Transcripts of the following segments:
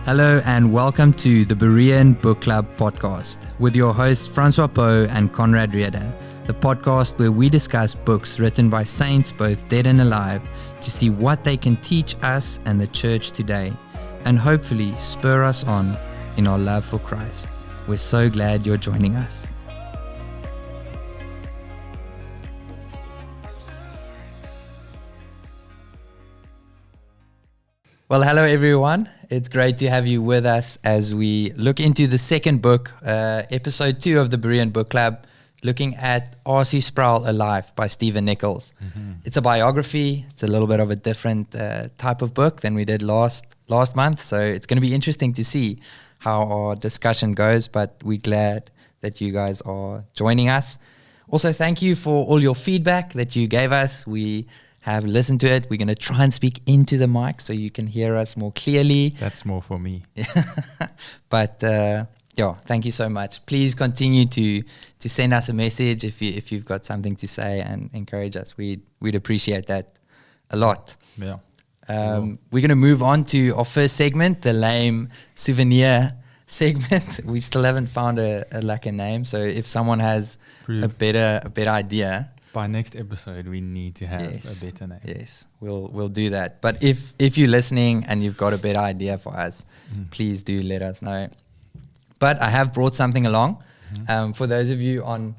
Hello and welcome to the Berean Bookclub podcast with your hosts Francois Poe and Conrad Rieder, the podcast where we discuss books written by saints both dead and alive to see what they can teach us and the church today and hopefully spur us on in our love for Christ. We're so glad you're joining us. Well, hello everyone. It's great to have you with us as we look into the second book, episode 2 of the Berean Bookclub, looking at R.C. Sproul Alive by Stephen Nichols. Mm-hmm. It's a biography. It's a little bit of a different type of book than we did last month. So it's going to be interesting to see how our discussion goes, but we're glad that you guys are joining us. Also, thank you for all your feedback that you gave us. We have listened to it. We're going to try and speak into the mic so you can hear us more clearly. That's more for me. But thank you so much. Please continue to send us a message if you've got something to say and encourage us. We'd appreciate that a lot. Yeah. We're going to move on to our first segment, the lame souvenir segment. We still haven't found a name. So if someone has a better idea, by next episode, we need to have a better name. Yes, we'll do that. But if you're listening and you've got a better I for us, please do let us know. But I have brought something along. For those of you on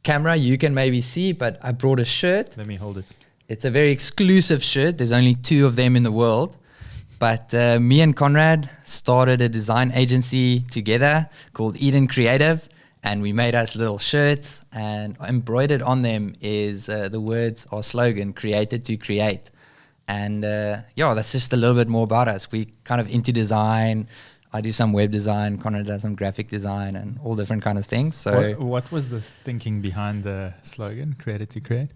camera, you can maybe see, but I brought a shirt. Let me hold it. It's a very exclusive shirt. There's only 2 of them in the world. But me and Conrad started a design agency together called Eden Creative. And we made us little shirts, and embroidered on them is the words, our slogan, created to create. And that's just a little bit more about us. We kind of into design. I do some web design, Conrad does some graphic design and all different kind of things. So what was the thinking behind the slogan, created to create?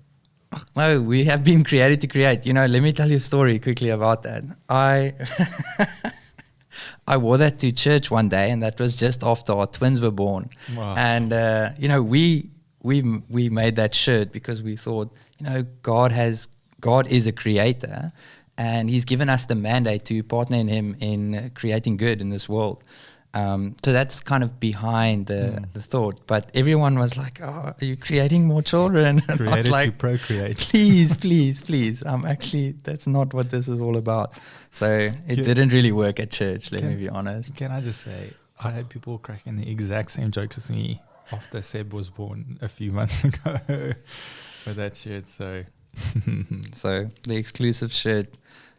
No, we have been created to create. Let me tell you a story quickly about that. I wore that to church one day, and that was just after our twins were born. Wow. And we made that shirt because we thought, God is a creator, and He's given us the mandate to partner in Him in creating good in this world. So that's kind of behind the thought. But everyone was like, "Oh, are you creating more children?" And created I was like, to procreate. Please. That's not what this is all about. So it didn't really work at church, let me be honest. Can I just say, I had people cracking the exact same jokes as me after Seb was born a few months ago with that shirt. So the exclusive shirt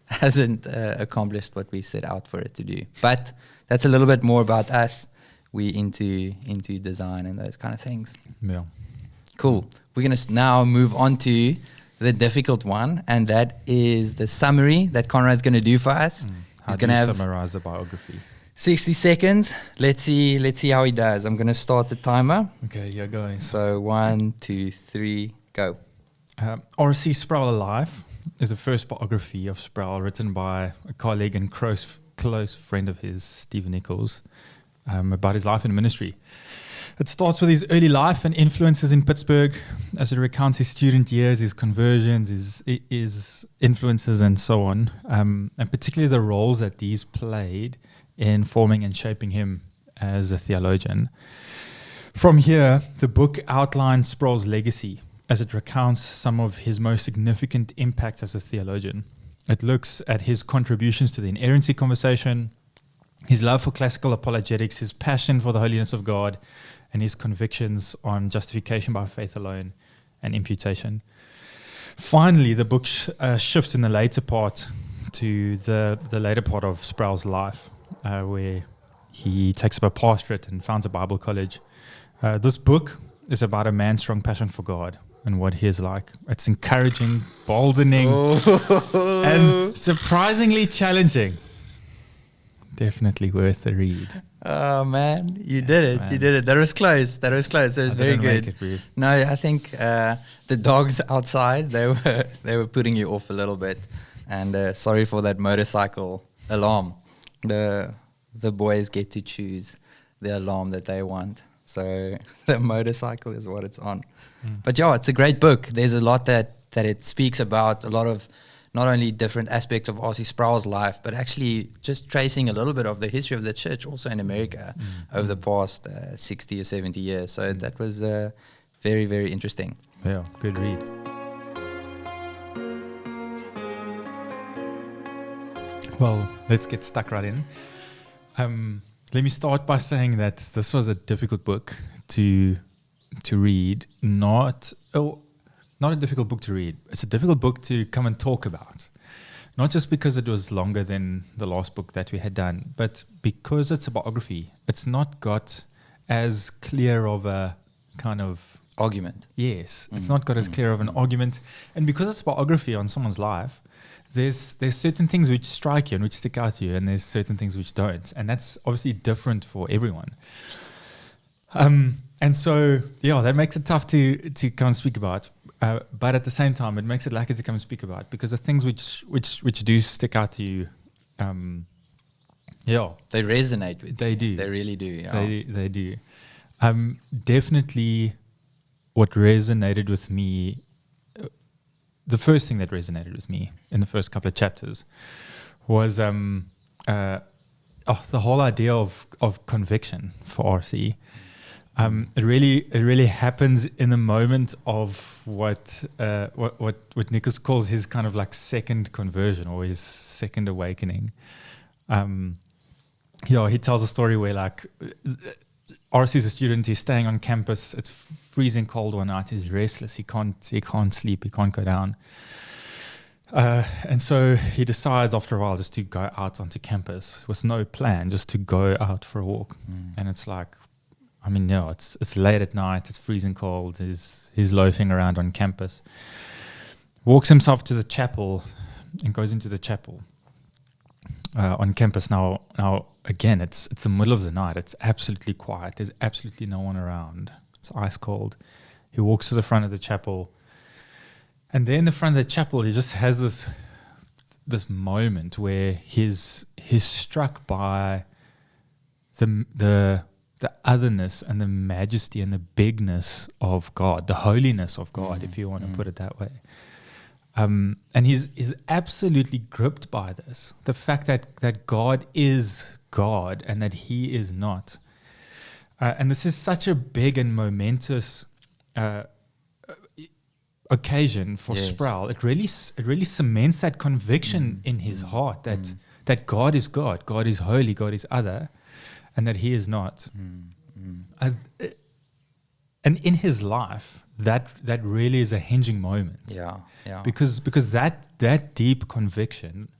hasn't accomplished what we set out for it to do. But that's a little bit more about us. We into design and those kind of things. Yeah. Cool. We're going to now move on to the difficult one, and that is the summary that Conrad's going to do for us. How do you summarize the biography? 60 seconds. Let's see how he does. I'm going to start the timer. Okay, you're going. So 1, 2, 3, go. R.C. Sproul Alive is the first biography of Sproul written by a colleague and close friend of his, Stephen Nichols, about his life and ministry. It starts with his early life and influences in Pittsburgh as it recounts his student years, his conversions, his influences and so on, and particularly the roles that these played in forming and shaping him as a theologian. From here, the book outlines Sproul's legacy as it recounts some of his most significant impacts as a theologian. It looks at his contributions to the inerrancy conversation, his love for classical apologetics, his passion for the holiness of God, and his convictions on justification by faith alone and imputation. Finally, the book shifts in the later part to the later part of Sproul's life, where he takes up a pastorate and founds a Bible college. This book is about a man's strong passion for God and what he is like. It's encouraging, emboldening, and surprisingly challenging. Definitely worth a read. Oh man, you did it. That was close. It was very good. No, I think the dogs outside, they were putting you off a little bit. And sorry for that motorcycle alarm. The boys get to choose the alarm that they want. So the motorcycle is what it's on. But it's a great book. There's a lot that it speaks about, a lot of not only different aspects of R.C. Sproul's life, but actually just tracing a little bit of the history of the church also in America over the past 60 or 70 years. So that was very, very interesting. Yeah, good read. Well, let's get stuck right in. Let me start by saying that this was a difficult book to read. Not a difficult book to read. It's a difficult book to come and talk about. Not just because it was longer than the last book that we had done, but because it's a biography. It's not got as clear of a kind of argument. Yes, it's not got as clear of an argument. And because it's a biography on someone's life, there's certain things which strike you and which stick out to you, and there's certain things which don't. And that's obviously different for everyone. And so, yeah, that makes it tough to come and speak about. But at the same time, it makes it like it to come and speak about, because the things which do stick out to you, they resonate with they you. Do. They really do. Yeah. They do. Definitely what resonated with me, the first thing that resonated with me in the first couple of chapters was the whole idea of conviction for RC. It really happens in the moment of what Nichols calls his kind of like second conversion, or his second awakening. He tells a story where like RC is a student. He's staying on campus. It's freezing cold one night. He's restless. He can't sleep. He can't go down. And so he decides after a while just to go out onto campus with no plan, just to go out for a walk. And it's like, it's late at night. It's freezing cold. He's loafing around on campus. Walks himself to the chapel and goes into the chapel on campus. Now again, it's the middle of the night. It's absolutely quiet. There's absolutely no one around. It's ice cold. He walks to the front of the chapel, and there in the front of the chapel, he just has this moment where he's struck by the otherness and the majesty and the bigness of God, the holiness of God, if you want to put it that way. And he's absolutely gripped by this, the fact that God is God and that he is not. And this is such a big and momentous occasion for Sproul. It really cements that conviction in his heart that God is God, God is holy, God is other, and that he is not. And in his life, that really is a hinging moment. Yeah. Because that deep conviction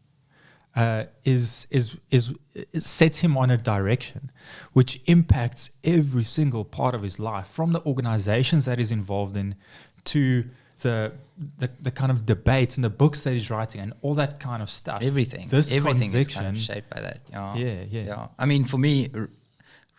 sets him on a direction which impacts every single part of his life, from the organizations that he's involved in to the kind of debates and the books that he's writing and all that kind of stuff. Everything is kind of shaped by that. Yeah. I mean, for me,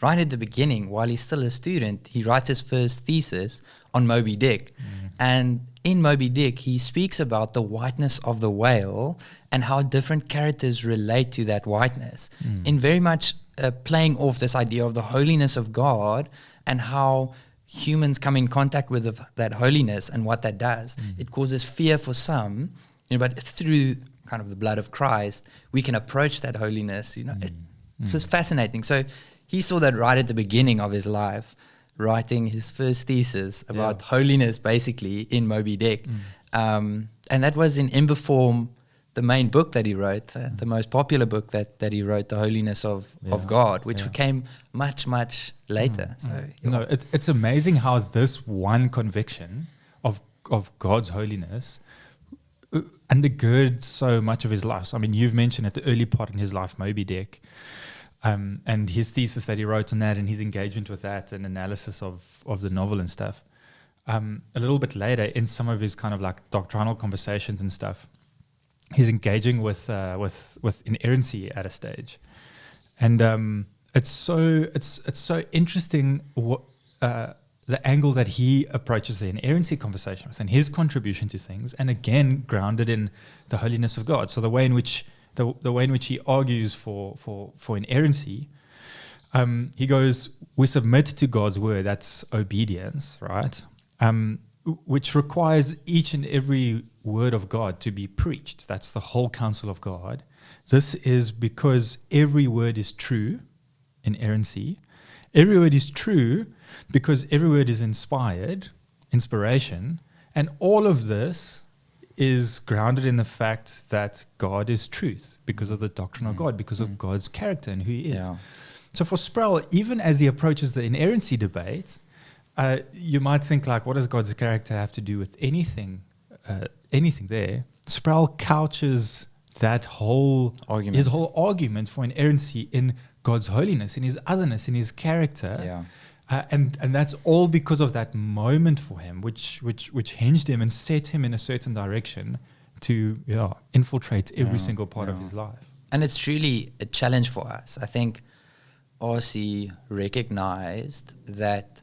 right at the beginning, while he's still a student, he writes his first thesis on Moby Dick. And in Moby Dick, he speaks about the whiteness of the whale and how different characters relate to that whiteness, in very much playing off this idea of the holiness of God and how humans come in contact with that holiness and what that does. It causes fear for some, but through kind of the blood of Christ, we can approach that holiness. It's just fascinating. So he saw that right at the beginning of his life, writing his first thesis about holiness, basically, in Moby Dick. And that was in ember form, the main book that he wrote, the most popular book that he wrote, The Holiness of God, which came much, much later. So it's amazing how this one conviction of God's holiness undergirds so much of his life. So, I mean, you've mentioned at the early part in his life, Moby Dick, and his thesis that he wrote on that, and his engagement with that, and analysis of the novel and stuff. A little bit later, in some of his kind of like doctrinal conversations and stuff, he's engaging with inerrancy at a stage, and it's so interesting the angle that he approaches the inerrancy conversation with, and his contribution to things, and again grounded in the holiness of God. So the way in which he argues for inerrancy, he goes, we submit to God's word. That's obedience, right? Which requires each and every word of God to be preached. That's the whole counsel of God. This is because every word is true, inerrancy. Every word is true because every word is inspiration. And all of this is grounded in the fact that God is truth because of the doctrine of God, because of God's character and who he is. Yeah. So for Sproul, even as he approaches the inerrancy debate, you might think like, what does God's character have to do with anything there? Sproul couches that whole Argument. his whole argument for inerrancy in God's holiness, in his otherness, in his character. Yeah. And that's all because of that moment for him, which hinged him and set him in a certain direction to infiltrate every single part of his life. And it's truly a challenge for us. I think R.C. recognized that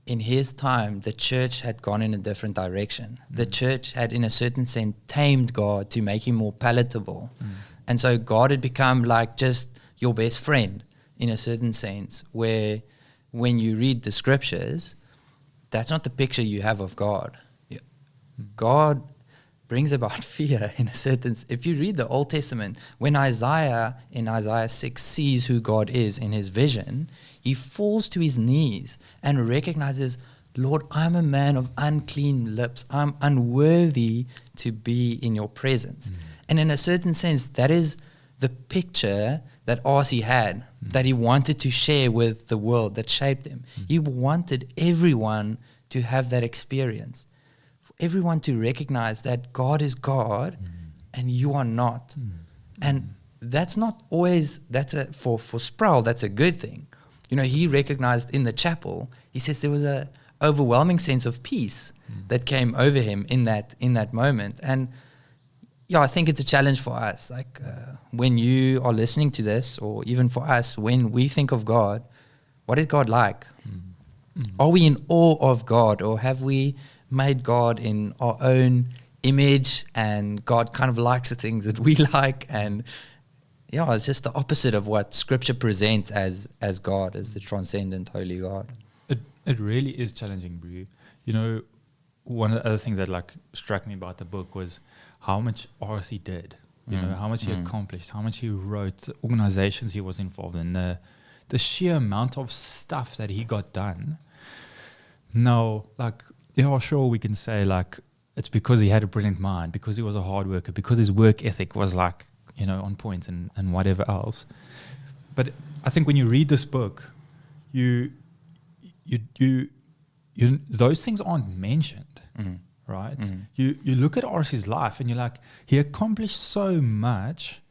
in his time, the church had gone in a different direction. The church had, in a certain sense, tamed God to make him more palatable. And so God had become like just your best friend, in a certain sense, where when you read the scriptures, that's not the picture you have of God. God brings about fear in a certain... If you read the Old Testament, when Isaiah, in Isaiah 6, sees who God is in his vision, he falls to his knees and recognizes, Lord, I'm a man of unclean lips. I'm unworthy to be in your presence. And in a certain sense, that is the picture that R.C. had, that he wanted to share with the world that shaped him. He wanted everyone to have that experience, for everyone to recognize that God is God and you are not. And that's not always, for Sproul, that's a good thing. You know, he recognized in the chapel, he says there was a overwhelming sense of peace that came over him in that moment. And yeah, I think it's a challenge for us. Like when you are listening to this, or even for us, when we think of God, what is God like? Are we in awe of God, or have we made God in our own image and God kind of likes the things that we like? And yeah, it's just the opposite of what Scripture presents as God, as the transcendent, holy God. It really is challenging, Bru. You know, one of the other things that like struck me about the book was how much R.C. did, you know, how much he accomplished, how much he wrote, the organizations he was involved in, the sheer amount of stuff that he got done. Now, like, yeah, sure, we can say, like, it's because he had a brilliant mind, because he was a hard worker, because his work ethic was, like, you know, on point and whatever else. But I think when you read this book, you those things aren't mentioned. Right? You look at R.C.'s life and you're like, he accomplished so much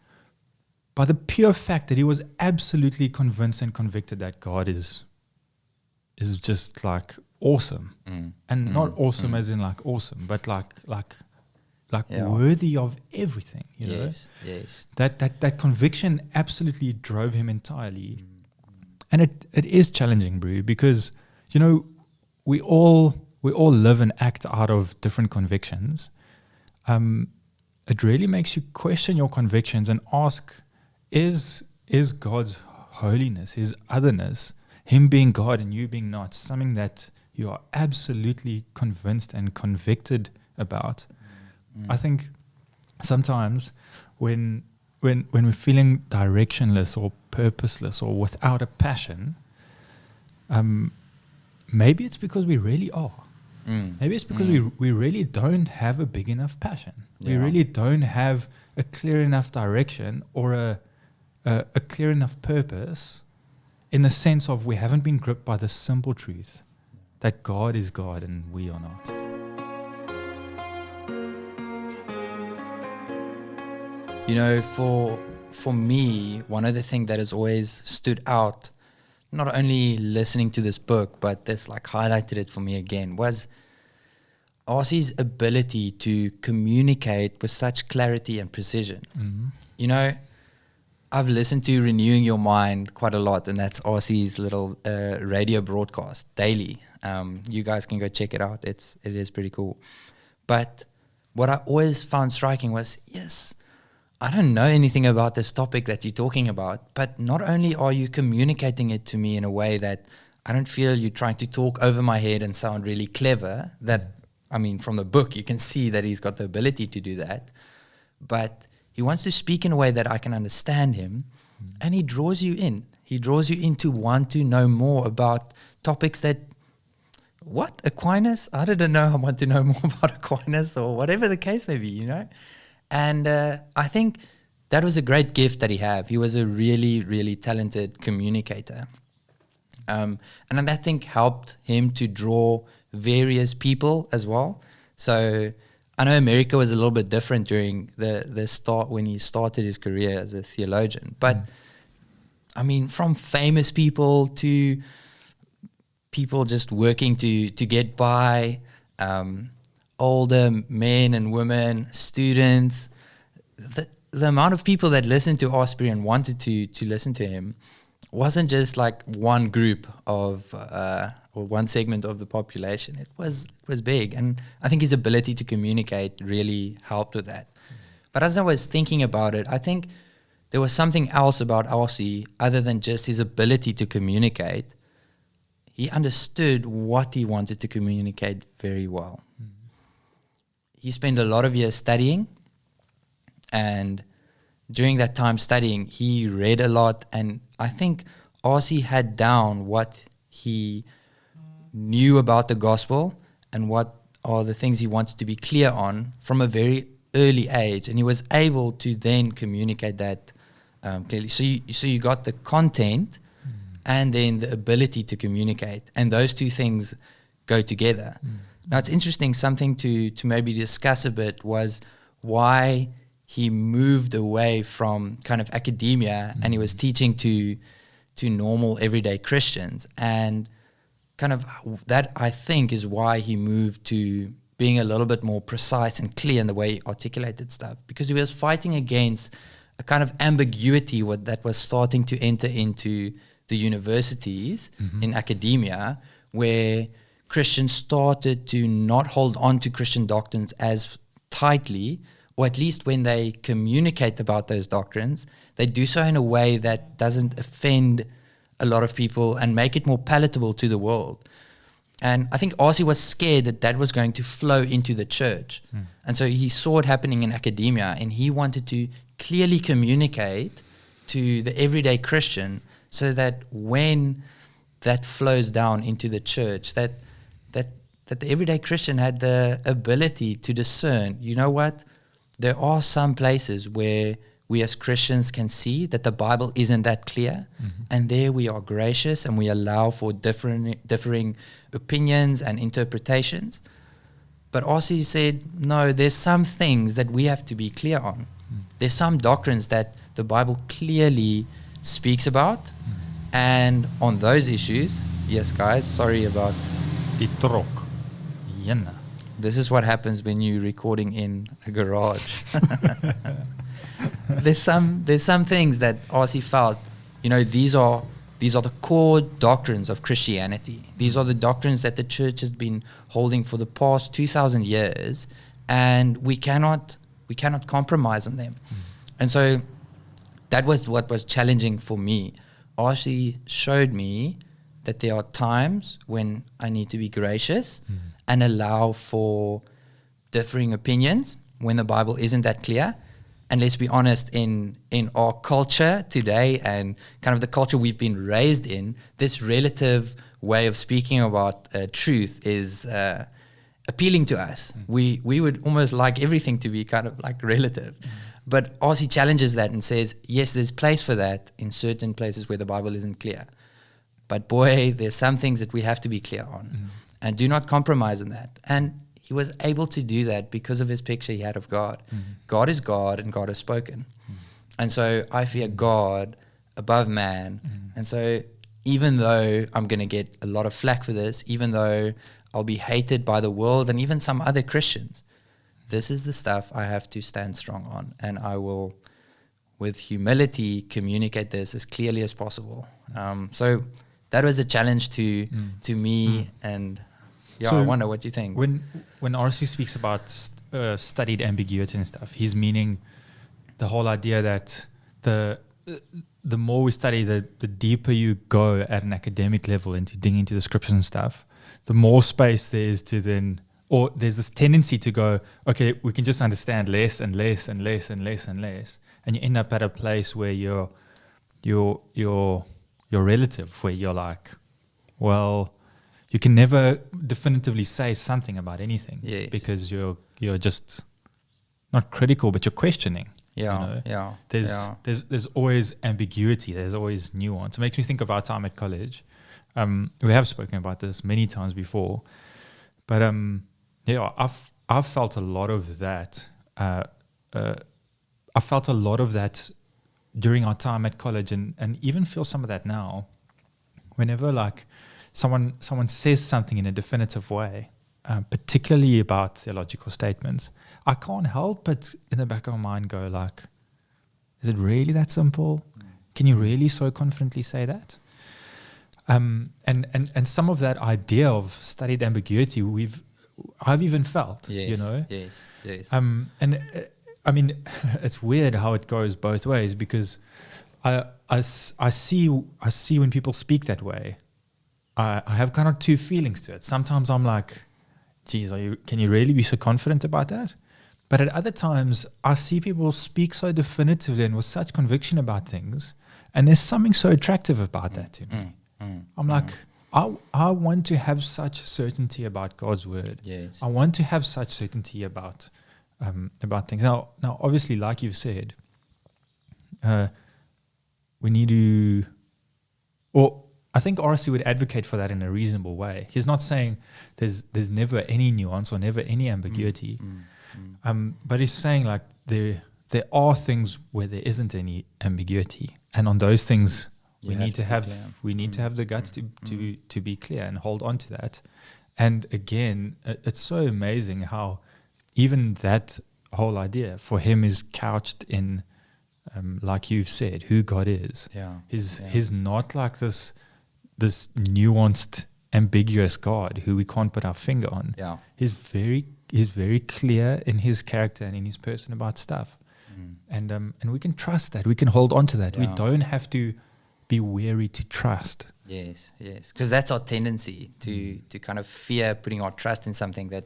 by the pure fact that he was absolutely convinced and convicted that God is just like awesome. And not awesome as in like awesome, but like worthy of everything, you know? Yes. That conviction absolutely drove him entirely. And it is challenging, Bru, because, you know, we all live and act out of different convictions. It really makes you question your convictions and ask, is God's holiness, his otherness, him being God and you being not, something that you are absolutely convinced and convicted about? I think sometimes when we're feeling directionless or purposeless or without a passion, maybe it's because we really are. Maybe it's because we really don't have a big enough passion. We really don't have a clear enough direction or a clear enough purpose, in the sense of we haven't been gripped by the simple truth that God is God and we are not. You know, for me, one of the things that has always stood out, not only listening to this book, but this like highlighted it for me again, was R.C.'s ability to communicate with such clarity and precision. You know, I've listened to Renewing Your Mind quite a lot, and that's R.C.'s little radio broadcast daily. You guys can go check it out. It is pretty cool. But what I always found striking was, yes, I don't know anything about this topic that you're talking about, but not only are you communicating it to me in a way that I don't feel you're trying to talk over my head and sound really clever, that I mean, from the book, you can see that he's got the ability to do that. But he wants to speak in a way that I can understand him, and he draws you in. He draws you in to want to know more about topics that, what, Aquinas? I didn't know I want to know more about Aquinas, or whatever the case may be, you know? And I think that was a great gift that he had. He was a really, really talented communicator. And I think helped him to draw various people as well. So I know America was a little bit different during the start, when he started his career as a theologian. But I mean, from famous people to people just working to get by, older men and women, students, the amount of people that listened to Osprey and wanted to listen to him wasn't just like one group of or one segment of the population. It was big, and I think his ability to communicate really helped with that. But as I was thinking about it, I think there was something else about RC other than just his ability to communicate. He understood what he wanted to communicate very well. He spent a lot of years studying, and during that time studying, he read a lot, and I think RC had down what he knew about the gospel and what are the things he wanted to be clear on from a very early age, and he was able to then communicate that clearly. So you got the content and then the ability to communicate, and those two things go together. Now it's interesting, something to maybe discuss a bit was why he moved away from kind of academia and he was teaching to normal everyday Christians, and kind of that, I think, is why he moved to being a little bit more precise and clear in the way he articulated stuff, because he was fighting against a kind of ambiguity that was starting to enter into the universities in academia, where Christians started to not hold on to Christian doctrines as tightly, or at least when they communicate about those doctrines, they do so in a way that doesn't offend a lot of people and make it more palatable to the world. And I think RC was scared that was going to flow into the church. And so he saw it happening in academia, and he wanted to clearly communicate to the everyday Christian so that when that flows down into the church, that the everyday Christian had the ability to discern, you know what, there are some places where we as Christians can see that the Bible isn't that clear, and there we are gracious and we allow for differing opinions and interpretations. But RC said, no, there's some things that we have to be clear on. There's some doctrines that the Bible clearly speaks about, and on those issues, yes guys, sorry about Die trok. Jenne. This is what happens when you're recording in a garage. There's some things that RC felt, you know, these are the core doctrines of Christianity. These are the doctrines that the church has been holding for the past 2,000 years, and we cannot compromise on them. And so that was what was challenging for me. RC showed me that there are times when I need to be gracious and allow for differing opinions when the Bible isn't that clear. And let's be honest, in our culture today and kind of the culture we've been raised in, this relative way of speaking about truth is appealing to us. We would almost like everything to be kind of like relative. But RC challenges that and says, yes, there's place for that in certain places where the Bible isn't clear. But boy, there's some things that we have to be clear on. And do not compromise on that. And he was able to do that because of his picture he had of God. God is God, and God has spoken. And so I fear God above man. And so even though I'm going to get a lot of flack for this, even though I'll be hated by the world and even some other Christians, this is the stuff I have to stand strong on. And I will, with humility, communicate this as clearly as possible. So that was a challenge to me. And yeah, so I wonder what you think. When RC speaks about studied ambiguity and stuff, he's meaning the whole idea that the more we study, the deeper you go at an academic level into digging into the scriptures and stuff, the more space there is to then or there's this tendency to go, okay, we can just understand less and less and less and less and less, and you end up at a place where you're relative, where you're like, well, you can never definitively say something about anything, because you're just not critical, but you're questioning. There's always ambiguity. There's always nuance. It makes me think of our time at college. We have spoken about this many times before, but I've felt a lot of that. I felt a lot of that during our time at college, and even feel some of that now. Whenever like someone says something in a definitive way, particularly about theological statements, I can't help but in the back of my mind go like, is it really that simple? Can you really so confidently say that? And some of that idea of studied ambiguity I've even felt, you know? Yes. I mean, it's weird how it goes both ways, because I see when people speak that way, I have kind of two feelings to it. Sometimes I'm like, geez, can you really be so confident about that? But at other times, I see people speak so definitively and with such conviction about things, and there's something so attractive about that to me. I'm like, I want to have such certainty about God's word. Yes. I want to have such certainty about things. Now, obviously, like you've said, we need to, or I think RC would advocate for that in a reasonable way. He's not saying there's never any nuance or never any ambiguity, but he's saying like there are things where there isn't any ambiguity, and on those things we need to have the guts to be clear and hold on to that. And again, it's so amazing how even that whole idea for him is couched in, like you've said, who God is. He's not like this nuanced, ambiguous God who we can't put our finger on. He's very clear in his character and in his person about stuff, and we can trust that. We can hold on to that. We don't have to be wary to trust. Yes, because that's our tendency to kind of fear putting our trust in something that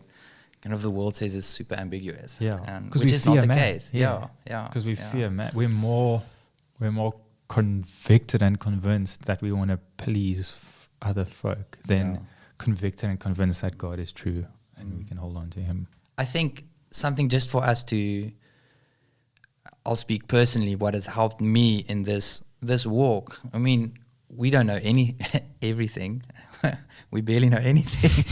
kind of the world says is super ambiguous. Which is not the case. Because we fear man. We're more convicted and convinced that we want to please other folk than convicted and convinced that God is true and we can hold on to him. I think something just for us to, I'll speak personally, what has helped me in this walk. I mean, we don't know everything. We barely know anything.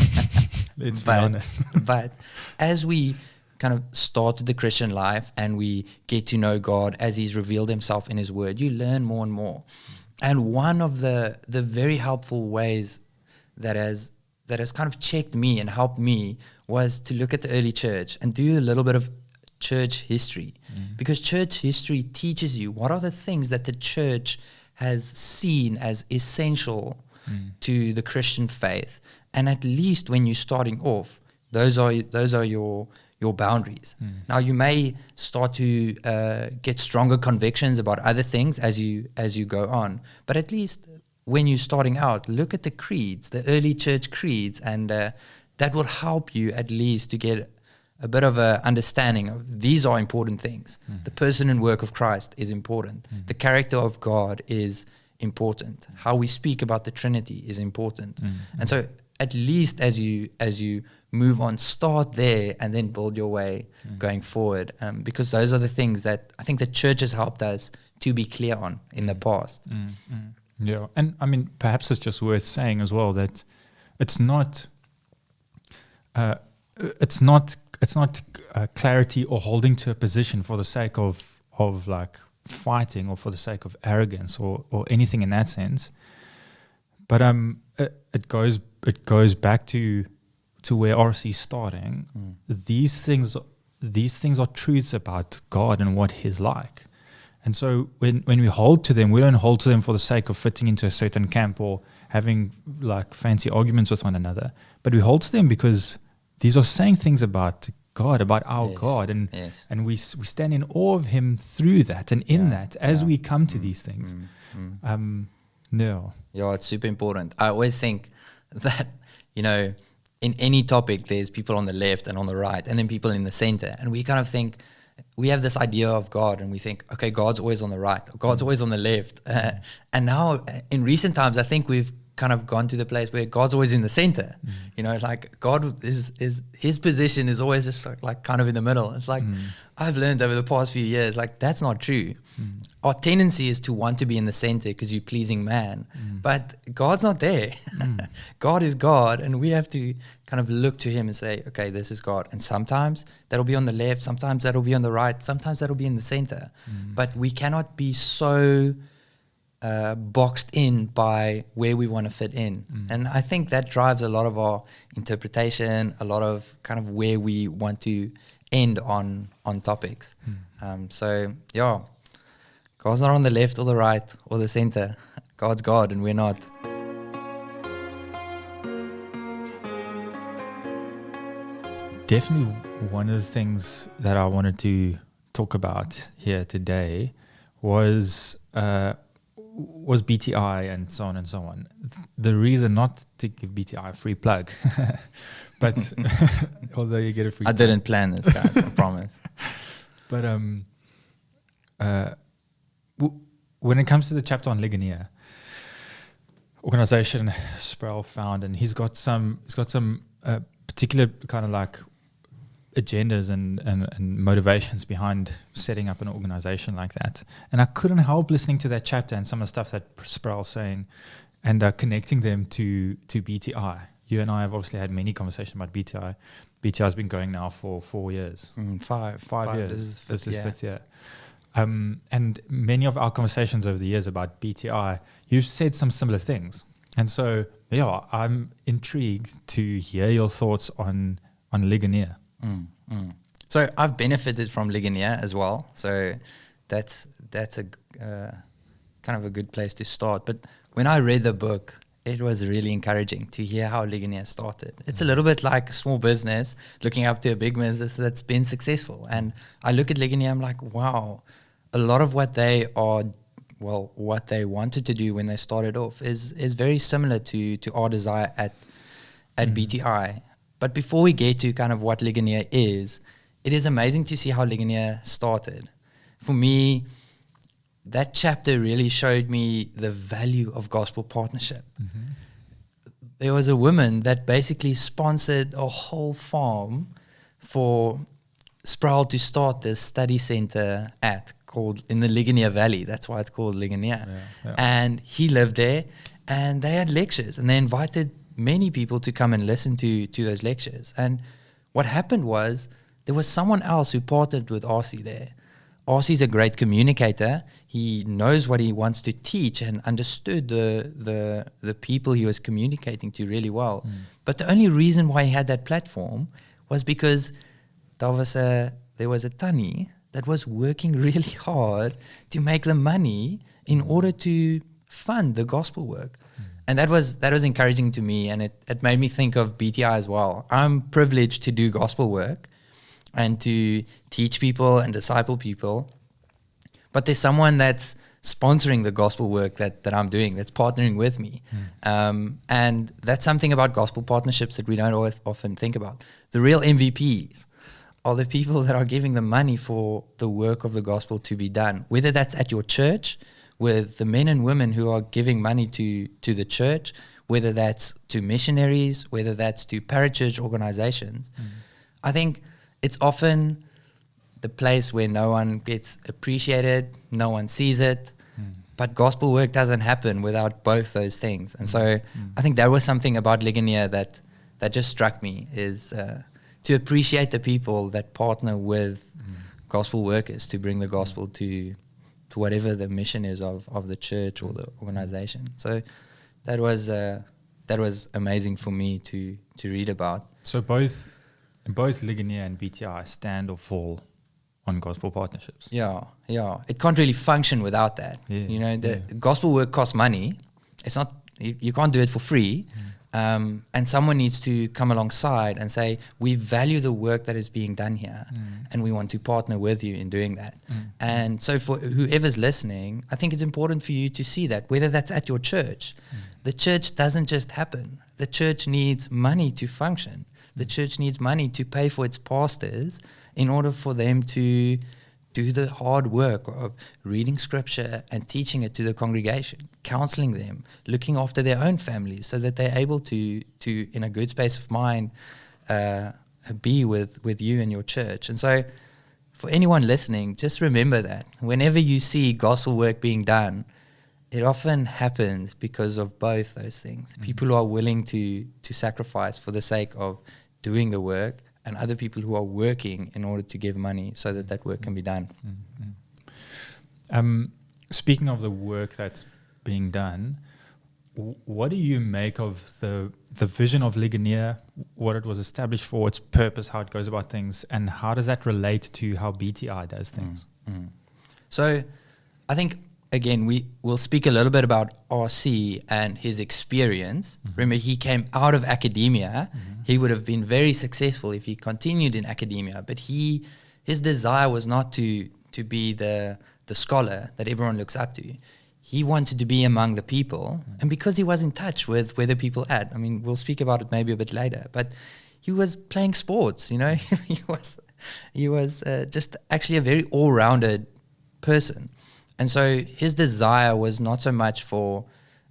Let's be honest. But as we kind of started the Christian life and we get to know God as he's revealed himself in his word, you learn more and more. And one of the very helpful ways that has kind of checked me and helped me was to look at the early church and do a little bit of church history. Because church history teaches you what are the things that the church has seen as essential to the Christian faith. And at least when you're starting off, those are your boundaries. Now you may start to get stronger convictions about other things as you go on, but at least when you're starting out, look at the creeds, the early church creeds, and that will help you at least to get a bit of a understanding of these are important things. The person and work of Christ is important. The character of God is important. How we speak about the Trinity is important. And so at least as you move on, start there and then build your way going forward, because those are the things that I think the church has helped us to be clear on in the past. Yeah, and I mean, perhaps it's just worth saying as well that it's not clarity or holding to a position for the sake of like fighting or for the sake of arrogance or anything in that sense, but it goes back to where RC's starting. These things are truths about God and what he's like. And so when we hold to them, we don't hold to them for the sake of fitting into a certain camp or having like fancy arguments with one another, but we hold to them because these are saying things about God, about our God, and we stand in awe of him through that and in that as we come to these things. Yeah, it's super important. I always think that, in any topic, there's people on the left and on the right, and then people in the center. And we kind of think, we have this idea of God, and we think, okay, God's always on the right, or God's always on the left. And now, in recent times, I think we've kind of gone to the place where God's always in the center. You know, like God is his position is always just like kind of in the middle. It's like I've learned over the past few years, like that's not true. Our tendency is to want to be in the center because you're pleasing man, but God's not there. God is God, and we have to kind of look to him and say, okay, this is God. And sometimes that'll be on the left, sometimes that'll be on the right, sometimes that'll be in the center. But we cannot be so boxed in by where we want to fit in. And I think that drives a lot of our interpretation, a lot of kind of where we want to end on topics. So yeah, God's not on the left or the right or the center. God's God and we're not. Definitely one of the things that I wanted to talk about here today was BTI and so on and so on. The reason not to give BTI a free plug, but although you get a free I plug. didn't plan this, guys, I promise. But when it comes to the chapter on Ligonier, organization Sproul found, and he's got some particular kind of like agendas and motivations behind setting up an organization like that. And I couldn't help listening to that chapter and some of the stuff that Sproul's saying and connecting them to BTI. You and I have obviously had many conversations about BTI. BTI has been going now for 4 years. Five years. This is fifth year. And many of our conversations over the years about BTI, you've said some similar things. And so, yeah, I'm intrigued to hear your thoughts on Ligonier. So I've benefited from Ligonier as well. So that's a kind of a good place to start. But when I read the book, it was really encouraging to hear how Ligonier started. It's a little bit like a small business looking up to a big business that's been successful. And I look at Ligonier, I'm like, wow, a lot of what they wanted to do when they started off is very similar to our desire at BTI. But before we get to kind of what Ligonier is, it is amazing to see how Ligonier started. For me, that chapter really showed me the value of gospel partnership. There was a woman that basically sponsored a whole farm for Sproul to start this study center called in the Ligonier Valley. That's why it's called Ligonier. Yeah. And he lived there, and they had lectures, and they invited many people to come and listen to those lectures. And what happened was there was someone else who partnered with RC there. RC's a great communicator. He knows what he wants to teach and understood the people he was communicating to really well. But the only reason why he had that platform was because there was a tannie that was working really hard to make the money in order to fund the gospel work. And that was encouraging to me, and it made me think of BTI as well. I'm privileged to do gospel work and to teach people and disciple people, but there's someone that's sponsoring the gospel work that I'm doing, that's partnering with me. And that's something about gospel partnerships that we don't always often think about. The real MVPs are the people that are giving the money for the work of the gospel to be done, whether that's at your church, with the men and women who are giving money to the church, whether that's to missionaries, whether that's to parachurch organizations. I think it's often the place where no one gets appreciated, no one sees it, but gospel work doesn't happen without both those things. And so I think that was something about Ligonier that just struck me, is to appreciate the people that partner with gospel workers to bring the gospel to whatever the mission is of the church or the organization. So that was amazing for me to read about. So both Ligonier and BTI stand or fall on gospel partnerships. Yeah. It can't really function without that. The gospel work costs money. It's not, you can't do it for free. And someone needs to come alongside and say, we value the work that is being done here, and we want to partner with you in doing that. And so for whoever's listening, I think it's important for you to see that, whether that's at your church. The church doesn't just happen. the church needs money to function. The church needs money to pay for its pastors in order for them to do the hard work of reading scripture and teaching it to the congregation, counseling them, looking after their own families so that they're able to in a good space of mind, be with you and your church. And so for anyone listening, just remember that whenever you see gospel work being done, it often happens because of both those things. Mm-hmm. People who are willing to sacrifice for the sake of doing the work, and other people who are working in order to give money so that that work can be done. Mm-hmm. Speaking of the work that's being done, what do you make of the vision of Ligonier, what it was established for, its purpose, how it goes about things, and how does that relate to how BTI does things? Mm-hmm. So I think, again, we will speak a little bit about RC and his experience. Mm-hmm. Remember, he came out of academia. Mm-hmm. He would have been very successful if he continued in academia, but his desire was not to be the scholar that everyone looks up to. He wanted to be among the people, and because he was in touch with where the people at. I mean, we'll speak about it maybe a bit later, but he was playing sports, you know. he was just actually a very all-rounded person. And so his desire was not so much for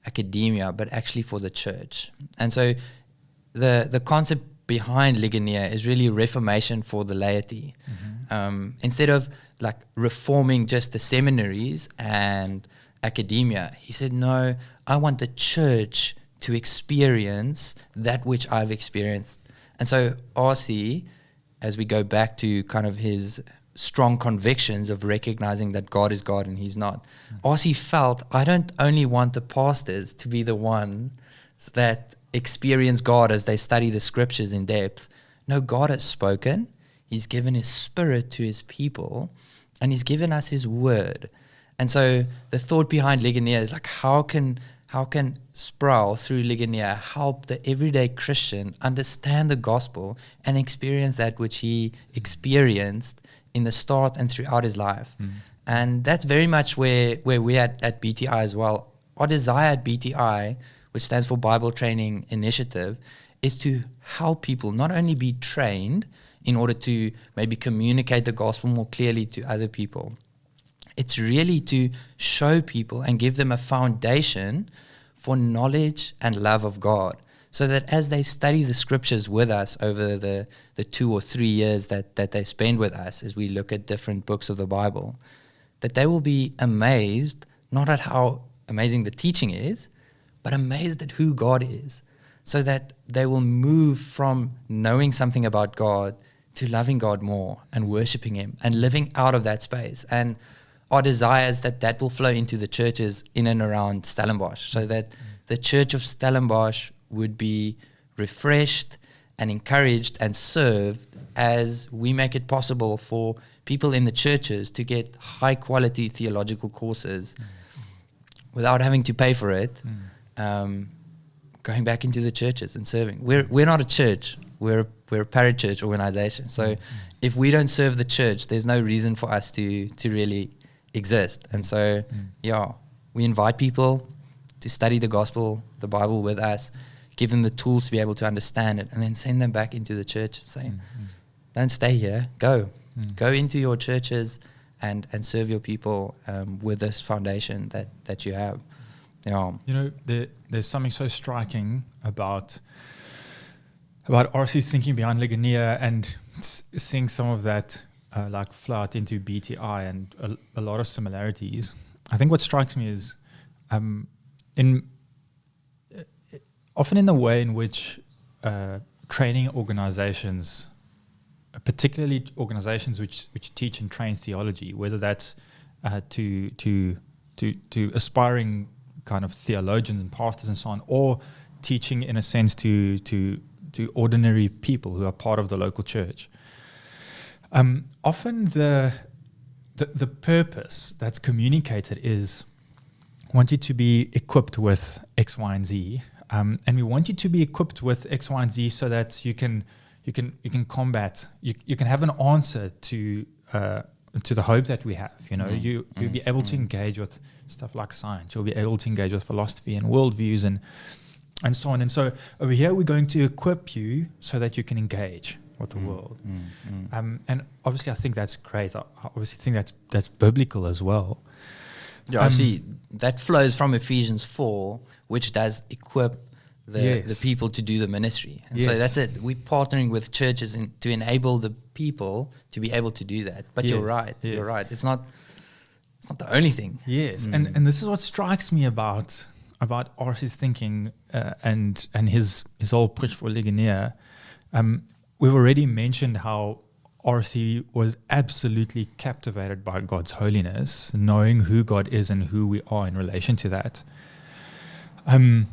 academia, but actually for the church. And so the concept behind Ligonier is really reformation for the laity. Mm-hmm. Instead of like reforming just the seminaries and academia, he said, no, I want the church to experience that which I've experienced. And so RC, as we go back to kind of his strong convictions of recognizing that God is God and he's not, RC felt, I don't only want the pastors to be the ones that experience God as they study the scriptures in depth. No, God has spoken. He's given his spirit to his people, and he's given us his word. And so the thought behind Ligonier is like, how can Sproul through Ligonier help the everyday Christian understand the gospel and experience that which he experienced in the start and throughout his life? Mm. And that's very much where we're at BTI as well. Our desire at BTI, which stands for Bible Training Initiative, is to help people not only be trained in order to maybe communicate the gospel more clearly to other people. It's really to show people and give them a foundation for knowledge and love of God, so that as they study the scriptures with us over the 2 or 3 years that they spend with us as we look at different books of the Bible, that they will be amazed, not at how amazing the teaching is, but amazed at who God is, so that they will move from knowing something about God to loving God more and worshiping him and living out of that space. And our desire is that will flow into the churches in and around Stellenbosch, so that the church of Stellenbosch would be refreshed and encouraged and served as we make it possible for people in the churches to get high quality theological courses without having to pay for it, going back into the churches and serving. We're not a church, we're a parachurch organization. So if we don't serve the church, there's no reason for us to really exist. And so we invite people to study the gospel, the Bible with us, give them the tools to be able to understand it, and then send them back into the church and say, don't stay here, go into your churches and serve your people with this foundation that you have. You know, there's something so striking about RC's thinking behind Ligonier and seeing some of that like flow out into BTI and a lot of similarities. I think what strikes me is often in the way in which training organizations, particularly organizations which teach and train theology, whether that's to aspiring kind of theologians and pastors and so on, or teaching in a sense to ordinary people who are part of the local church. Often the purpose that's communicated is want you to be equipped with X, Y, and Z, and we want you to be equipped with X, Y, and Z so that you can combat. You can have an answer to the hope that we have. You know, you'll be able to engage with stuff like science. You'll be able to engage with philosophy and worldviews and so on. And so over here, we're going to equip you so that you can engage with the world. And obviously, I think that's great. I obviously think that's biblical as well. Yeah, I see that flows from Ephesians 4, which does equip the people to do the ministry. And so that's it. We're partnering with churches to enable the people to be able to do that. But you're right. You're right. It's not the only thing. Yes. And this is what strikes me about RC's thinking and his whole push for Ligonier. We've already mentioned how RC was absolutely captivated by God's holiness, knowing who God is and who we are in relation to that. And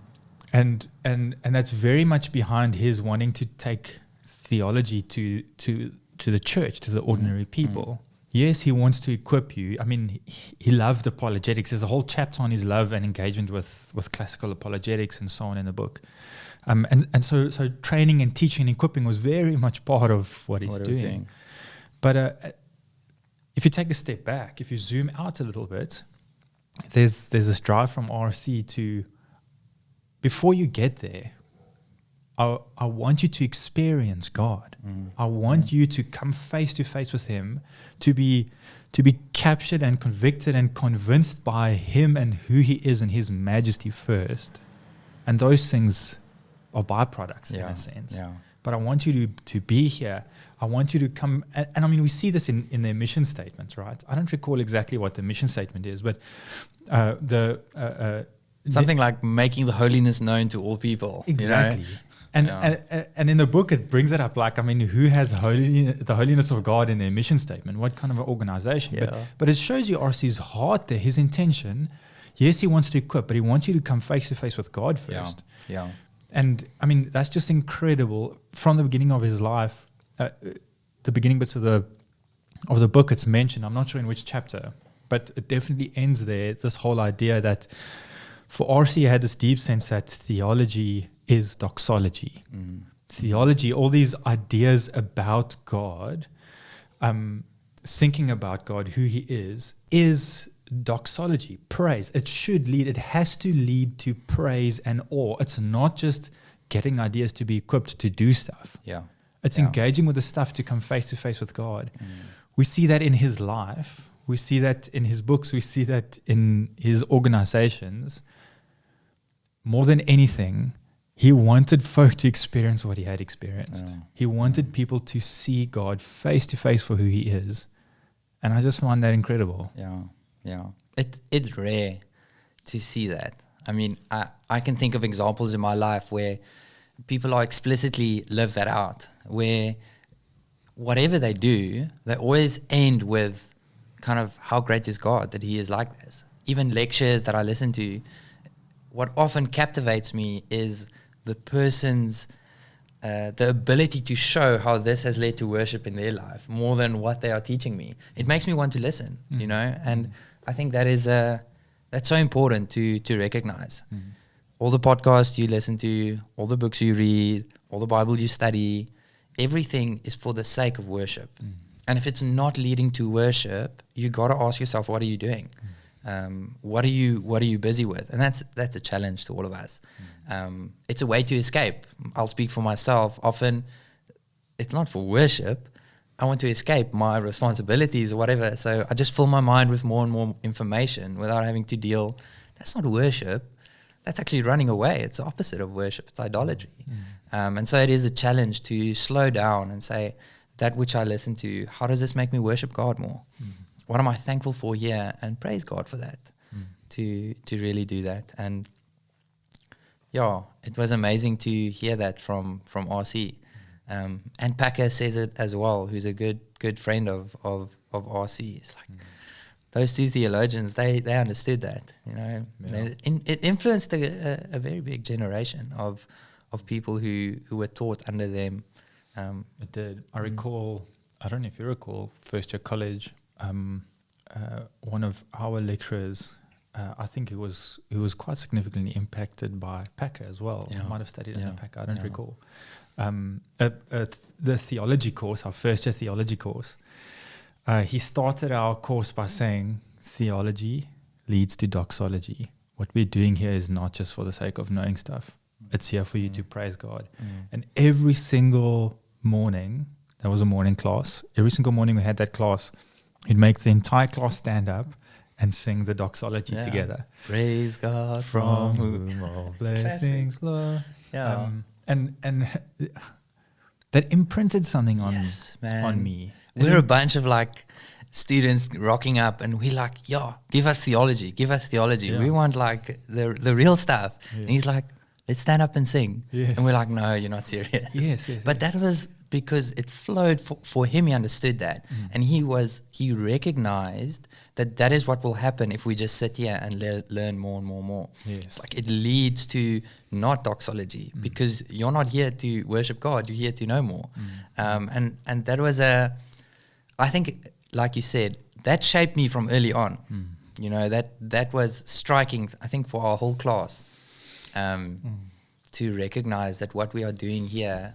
that's very much behind his wanting to take theology to the church, to the ordinary people. Yes, he wants to equip you. I mean, he loved apologetics. There's a whole chapter on his love and engagement with classical apologetics and so on in the book. And so training and teaching and equipping was very much part of what he's doing. But if you take a step back, if you zoom out a little bit, there's this drive from RC to, before you get there, I want you to experience God. I want you to come face to face with him, to be captured and convicted and convinced by him and who he is and his majesty first. And those things are byproducts in a sense. Yeah. But I want you to be here. I want you to come. And I mean, we see this in their mission statement, right? I don't recall exactly what the mission statement is, but something like making the holiness known to all people. Exactly. You know? And in the book, it brings it up like, I mean, who has the holiness of God in their mission statement? What kind of an organization? Yeah. But it shows you RC's heart there, his intention. Yes, he wants to equip, but he wants you to come face to face with God first. Yeah. And I mean, that's just incredible. From the beginning of his life, the beginning bits of the book, it's mentioned. I'm not sure in which chapter, but it definitely ends there. This whole idea that for RC, he had this deep sense that theology is doxology. Theology, all these ideas about God, thinking about God, who he is doxology, praise. It has to lead to praise and awe. It's not just getting ideas to be equipped to do stuff. Yeah. It's engaging with the stuff to come face to face with God. We see that in his life. We see that in his books. We see that in his organizations. More than anything, he wanted folk to experience what he had experienced. Yeah. He wanted people to see God face to face for who he is. And I just find that incredible. Yeah. It's rare to see that. I mean, I can think of examples in my life where people are explicitly live that out, where whatever they do, they always end with kind of how great is God that he is like this. Even lectures that I listen to, what often captivates me is the person's the ability to show how this has led to worship in their life more than what they are teaching me. It makes me want to listen, you know, and I think that is that's so important to recognize. All the podcasts you listen to, all the books you read, all the Bible you study, everything is for the sake of worship. And if it's not leading to worship, you got to ask yourself, what are you doing? What are you busy with? And that's a challenge to all of us. It's a way to escape. I'll speak for myself. Often it's not for worship. I want to escape my responsibilities or whatever. So I just fill my mind with more and more information without having to deal. That's not worship. That's actually running away. It's the opposite of worship. It's idolatry. And so it is a challenge to slow down and say, that which I listen to, how does this make me worship God more? What am I thankful for here? And praise God for that, to really do that. And yeah, it was amazing to hear that from RC. And Packer says it as well, who's a good friend of RC. It's like those two theologians, they understood that, you know. Yeah. It influenced a very big generation of people who were taught under them. It did. I recall, I don't know if you recall, first year college, one of our lecturers, I think he was quite significantly impacted by Packer as well. He might have studied under Packer, I don't recall. The theology course, our first year theology course, he started our course by saying, theology leads to doxology. What we're doing here is not just for the sake of knowing stuff. It's here for you to praise God. And every single morning, that was a morning class. Every single morning we had that class, we'd make the entire class stand up and sing the doxology together. Praise God From whom all blessings flow. Yeah. And that imprinted something on me. We're a bunch of like students rocking up, and we like, give us theology. Yeah. We want like the real stuff. Yeah. And he's like, let's stand up and sing. Yes. And we're like, no, you're not serious. Yes. But that was because it flowed for him. He understood that. And he recognized that is what will happen if we just sit here and learn more and more and more. Yes. It's like it leads to not doxology, because you're not here to worship God, you're here to know more. And that was I think, like you said, that shaped me from early on. You know, that was striking, I think, for our whole class, to recognize that what we are doing here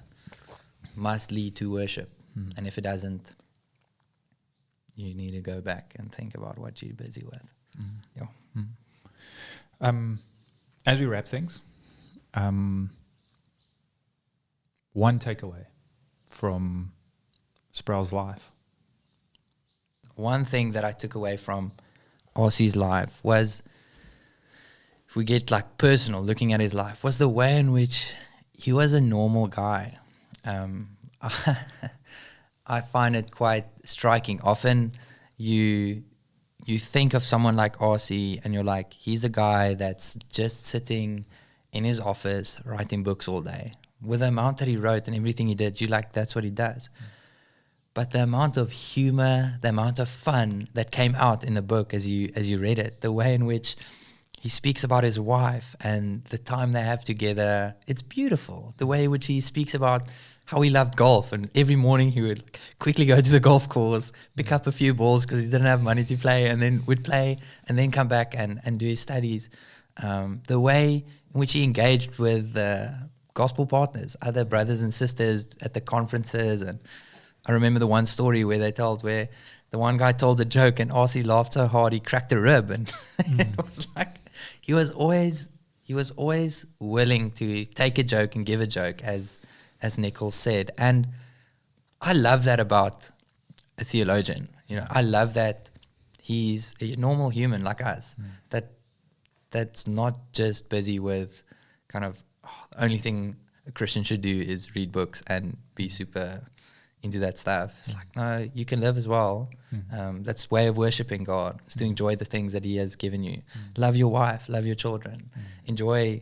must lead to worship. And if it doesn't, you need to go back and think about what you're busy with. As we wrap things, one takeaway from Sproul's life. One thing that I took away from RC's life was, if we get like personal, looking at his life, was the way in which he was a normal guy. I find it quite striking. Often you think of someone like RC and you're like, he's a guy that's just sitting in his office writing books all day. With the amount that he wrote and everything he did, you're like, that's what he does. But the amount of humor, the amount of fun that came out in the book as you read it, the way in which he speaks about his wife and the time they have together, it's beautiful. The way in which he speaks about how he loved golf, and every morning he would quickly go to the golf course, pick up a few balls because he didn't have money to play, and then would play and then come back and do his studies. The way in which he engaged with gospel partners, other brothers and sisters at the conferences. And I remember the one story where they told where the one guy told a joke and RC laughed so hard he cracked a rib, and it was like he was always willing to take a joke and give a joke, as Nichols said. And I love that about a theologian. You know, I love that he's a normal human like us, that's not just busy with kind of the only thing a Christian should do is read books and be super into that stuff. It's like, no, you can live as well. That's way of worshiping God, is to enjoy the things that he has given you. Love your wife, love your children, enjoy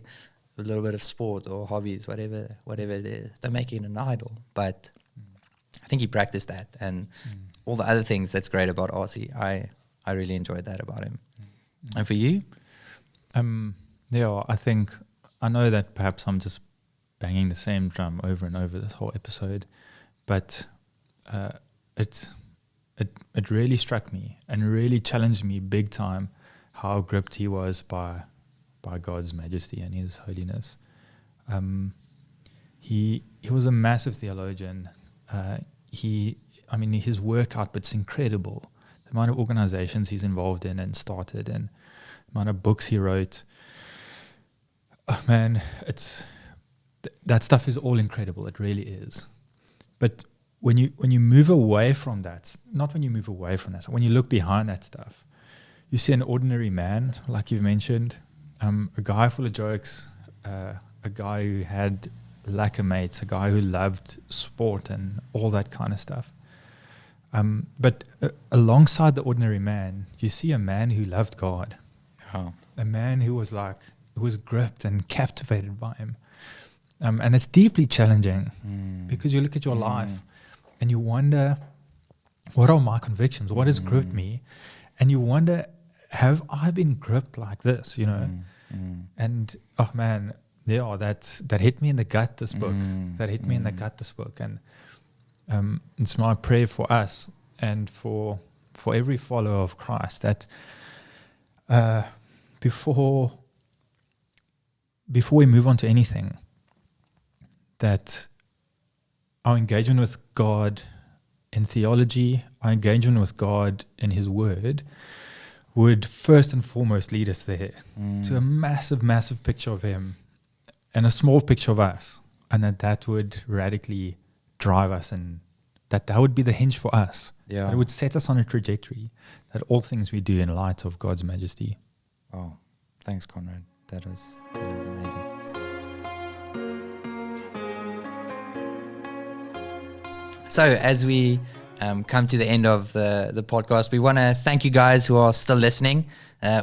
a little bit of sport or hobbies, whatever it is. Don't make it an idol. But I think he practiced that, and all the other things that's great about RC, I really enjoyed that about him. And for you? I know that perhaps I'm just banging the same drum over and over this whole episode, but it really struck me and really challenged me big time how gripped he was by God's majesty and his holiness. He was a massive theologian. His work output's incredible. The amount of organizations he's involved in and started, and the amount of books he wrote. Oh man, that stuff is all incredible. It really is. But when you move away from that, not when you move away from that, so when you look behind that stuff, you see an ordinary man, like you've mentioned, a guy full of jokes, a guy who had lack of mates, a guy who loved sport and all that kind of stuff. But alongside the ordinary man, you see a man who loved God, a man who was gripped and captivated by him. And it's deeply challenging because you look at your life and you wonder, what are my convictions? What has gripped me? And you wonder, have I been gripped like this, you know? And, oh man, that hit me in the gut, this book. That hit me in the gut, this book. And it's my prayer for us and for every follower of Christ that before we move on to anything, that our engagement with God in theology, our engagement with God in his word, would first and foremost lead us there to a massive, massive picture of him and a small picture of us, and that would radically drive us, and that would be the hinge for us. Yeah. It would set us on a trajectory that all things we do in light of God's majesty. Oh, thanks, Conrad. That was amazing. So as we come to the end of the podcast, we want to thank you guys who are still listening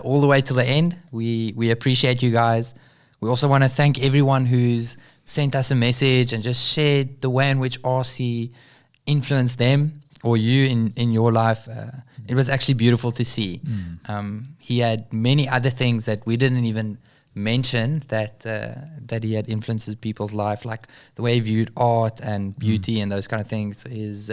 all the way to the end. We appreciate you guys. We also want to thank everyone who's sent us a message and just shared the way in which RC influenced them or you in your life. It was actually beautiful to see. He had many other things that we didn't even mention that he had influenced people's life, like the way he viewed art and beauty and those kind of things, his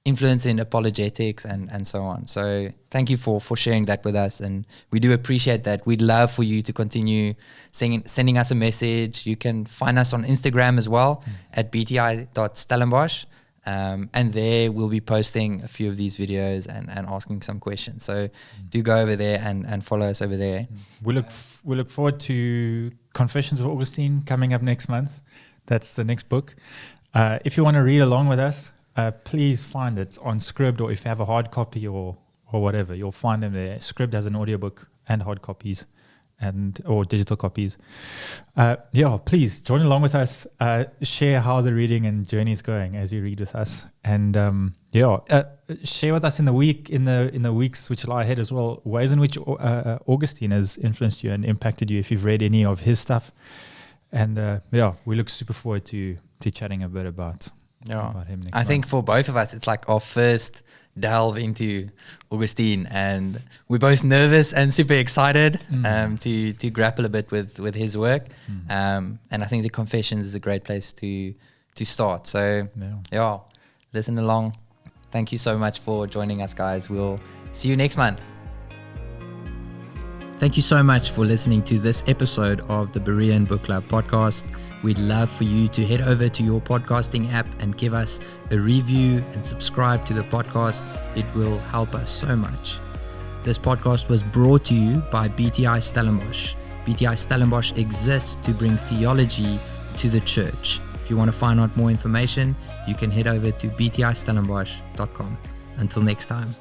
influence in apologetics and so on. So thank you for sharing that with us, and we do appreciate that. We'd love for you to continue sending us a message. You can find us on Instagram as well at bti.stellenbosch. And there we'll be posting a few of these videos and asking some questions. So do go over there and follow us over there. We look forward to Confessions of Augustine coming up next month. That's the next book. If you want to read along with us, please find it on Scribd, or if you have a hard copy or whatever, you'll find them there. Scribd has an audiobook and hard copies or digital copies. Please join along with us. Share how the reading and journey is going as you read with us, and share with us in the weeks which lie ahead as well, ways in which Augustine has influenced you and impacted you, if you've read any of his stuff. And we look super forward to chatting a bit about him next month. think for both of us, it's like our first delve into Augustine, and we're both nervous and super excited to grapple a bit with his work. And I think the Confessions is a great place to start. So listen along. Thank you so much for joining us, guys. We'll see you next month. Thank you so much for listening to this episode of the Berean Bookclub podcast. We'd love for you to head over to your podcasting app and give us a review and subscribe to the podcast. It will help us so much. This podcast was brought to you by BTI Stellenbosch. BTI Stellenbosch exists to bring theology to the church. If you want to find out more information, you can head over to btistellenbosch.com. Until next time.